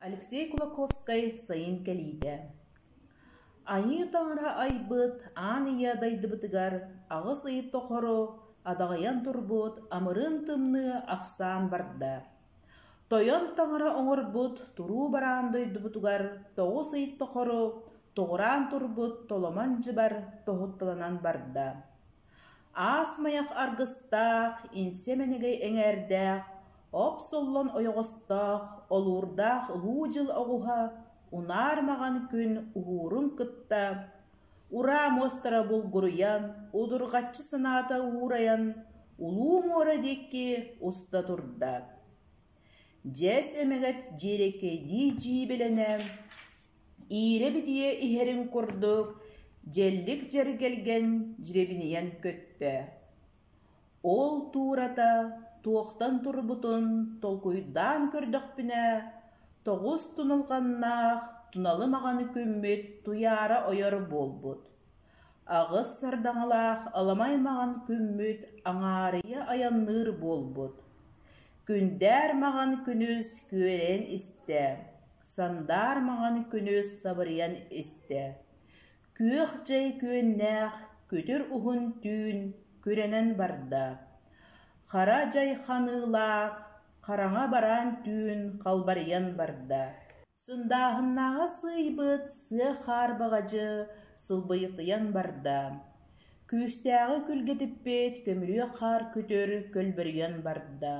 Алексей Кулаковский сайын кәлейді. Айы таңыра айбыт, ан ия дайдыбытыгар, ағыс айы тоқыру, адағаян турбут, амырын тымны ақсан барда. Тойон таңыра оңырбут, туру баран дойдыбытыгар, тоғыс айы тоқыру, тоғыран турбут, толоман жыбар, тоғыттыланан барда. Ас маяқ арғыстақ, инсеменегей әңәрдәқ, Опсоллон ойоғыстақ, олурдақ лужыл оғуға, унармаған күн уғурын кытта, ура мостара бұл ғұрыян, удырғатчы сыната уғыраян, улу мора декке уста турда. Жәс әмегет жерекейді жибелене, ире бітие ихерін күрдік, желлік жергелген жиребінеян көтті. Ол турата, туоқтан турбутун, толкуйдан көрдіқпіне, тоғыз тұнылғаннақ, тұналымағаны көммет, туяра ойыр болбут. Ағыз сардаңылақ, аламаймаған көммет, аңарыя аянныр болбут. Күндер маған күніз көрен істе, сандар маған күніз сабыриян істе. Көк жай көннәқ, көтір ұғын түн, көренен барда. Қара жай қанылақ, қараңа баран түн, қалбариян барда. Сындағыннаға сыйбыт, сый қарбағажы, сылбайықтыян барда. Көстәғы күлгетіппет, көмірі қар көтір, көлбіриян барда.